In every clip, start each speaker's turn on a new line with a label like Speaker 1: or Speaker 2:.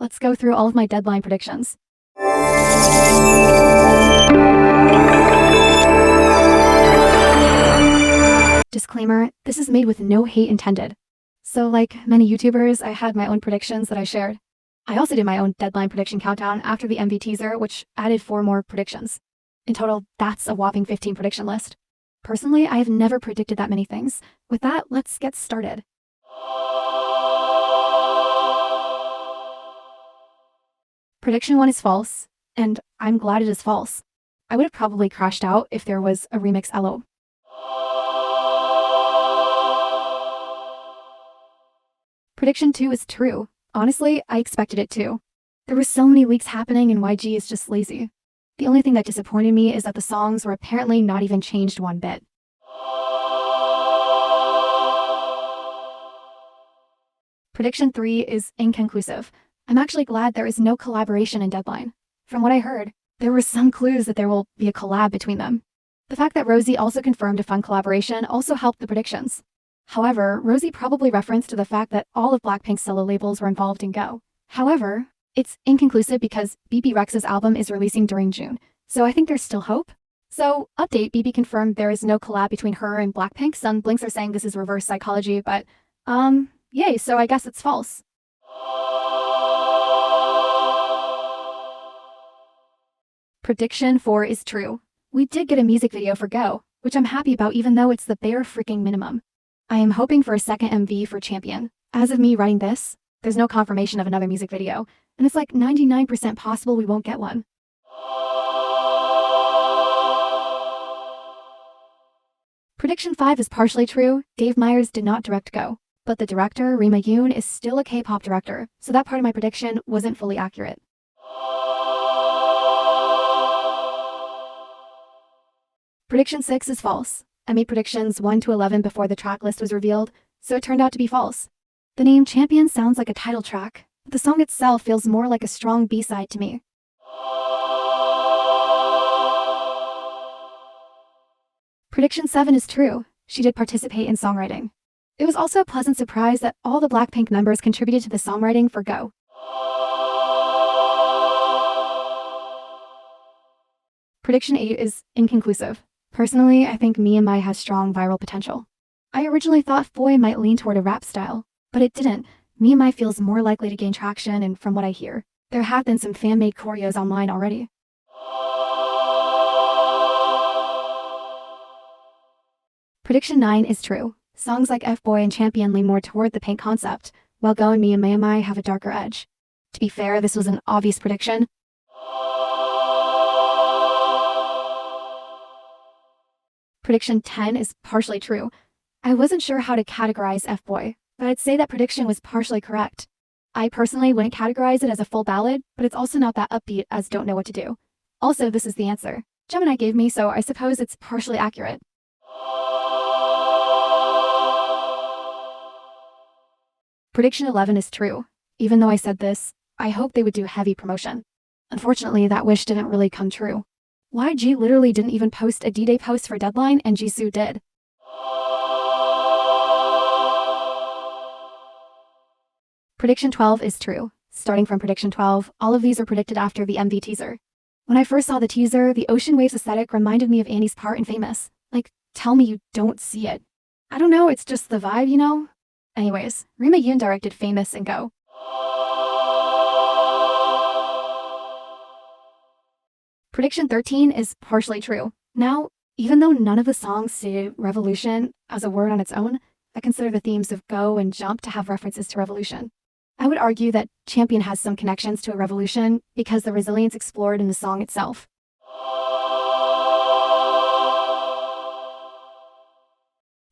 Speaker 1: let's go through all of my deadline predictions. Disclaimer, this is made with no hate intended. So like many YouTubers, I had my own predictions that I shared. I also did my own deadline prediction countdown after the MV teaser, which added 4 more predictions. In total, that's a whopping 15 prediction list. Personally, I have never predicted that many things. With that, let's get started. Prediction 1 is false, and I'm glad it is false. I would have probably crashed out if there was a remix ELO. Prediction 2 is true. Honestly, I expected it too. There were so many leaks happening and YG is just lazy. The only thing that disappointed me is that the songs were apparently not even changed one bit. Prediction 3 is inconclusive. I'm actually glad there is no collaboration in Deadline. From what I heard, there were some clues that there will be a collab between them. The fact that Rosie also confirmed a fun collaboration also helped the predictions. However, Rosie probably referenced to the fact that all of Blackpink's solo labels were involved in Go. However, it's inconclusive because BB Rex's album is releasing during June, so I think there's still hope. So, update, BB confirmed there is no collab between her and Blackpink. Some blinks are saying this is reverse psychology, but, yay, so I guess it's false. Prediction 4 is true. We did get a music video for Go, which I'm happy about even though it's the bare freaking minimum. I am hoping for a second MV for Champion. As of me writing this, there's no confirmation of another music video, and it's like 99% possible we won't get one. Prediction 5 is partially true. Dave Meyers did not direct Go, but the director, Rima Yoon, is still a K-pop director, so that part of my prediction wasn't fully accurate. Prediction 6 is false. I made predictions 1 to 11 before the track list was revealed, so it turned out to be false. The name Champion sounds like a title track, but the song itself feels more like a strong B-side to me. Prediction 7 is true. She did participate in songwriting. It was also a pleasant surprise that all the Blackpink members contributed to the songwriting for Go. Prediction 8 is inconclusive. Personally, I think Mia has strong viral potential. I originally thought Foy might lean toward a rap style, but it didn't. Mia feels more likely to gain traction, and from what I hear, there have been some fan-made choreos online already. Prediction 9 is true. Songs like F-Boy and Champion lean more toward the Pink concept, while Go and Mia have a darker edge. To be fair, this was an obvious prediction. Prediction 10 is partially true. I wasn't sure how to categorize F-Boy, but I'd say that prediction was partially correct. I personally wouldn't categorize it as a full ballad, but it's also not that upbeat as Don't Know What to Do. Also, this is the answer Gemini gave me, so I suppose it's partially accurate. Prediction 11 is true. Even though I said this, I hoped they would do heavy promotion. Unfortunately, that wish didn't really come true. YG literally didn't even post a D-Day post for Deadline, and Jisoo did. Prediction 12 is true. Starting from Prediction 12, all of these are predicted after the MV teaser. When I first saw the teaser, the ocean waves aesthetic reminded me of Annie's part in Famous. Like, tell me you don't see it. I don't know, it's just the vibe, you know? Anyways, Rima Yoon directed Famous and Go. Prediction 13 is partially true. Now, even though none of the songs say revolution as a word on its own, I consider the themes of Go and Jump to have references to revolution. I would argue that Champion has some connections to a revolution because the resilience explored in the song itself.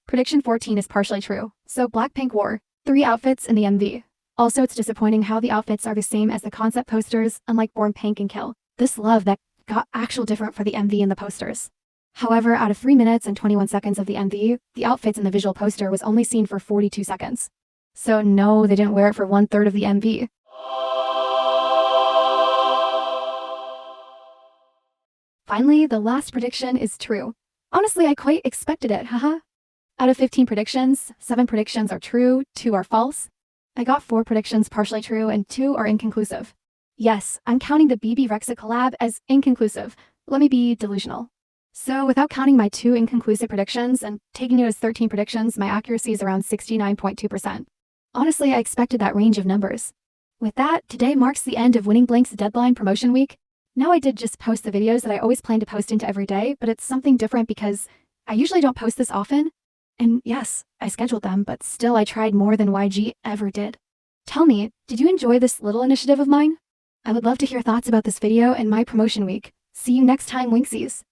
Speaker 1: Prediction 14 is partially true. So Blackpink wore 3 outfits in the MV. Also, it's disappointing how the outfits are the same as the concept posters, unlike Born Pink and Kill. This love that got actual different for the MV and the posters. However, out of 3 minutes and 21 seconds of the MV, the outfits in the visual poster was only seen for 42 seconds. So no, they didn't wear it for 1/3 of the MV. Finally, the last prediction is true. Honestly, I quite expected it, haha. Out of 15 predictions, 7 predictions are true, 2 are false. I got 4 predictions partially true and 2 are inconclusive. Yes, I'm counting the BB Rexa collab as inconclusive. Let me be delusional. So without counting my 2 inconclusive predictions and taking it as 13 predictions, my accuracy is around 69.2%. Honestly, I expected that range of numbers. With that, today marks the end of Winning Blank's deadline promotion week. Now I did just post the videos that I always plan to post into every day, but it's something different because I usually don't post this often. And yes, I scheduled them, but still I tried more than YG ever did. Tell me, did you enjoy this little initiative of mine? I would love to hear thoughts about this video and my promotion week. See you next time, Winksies.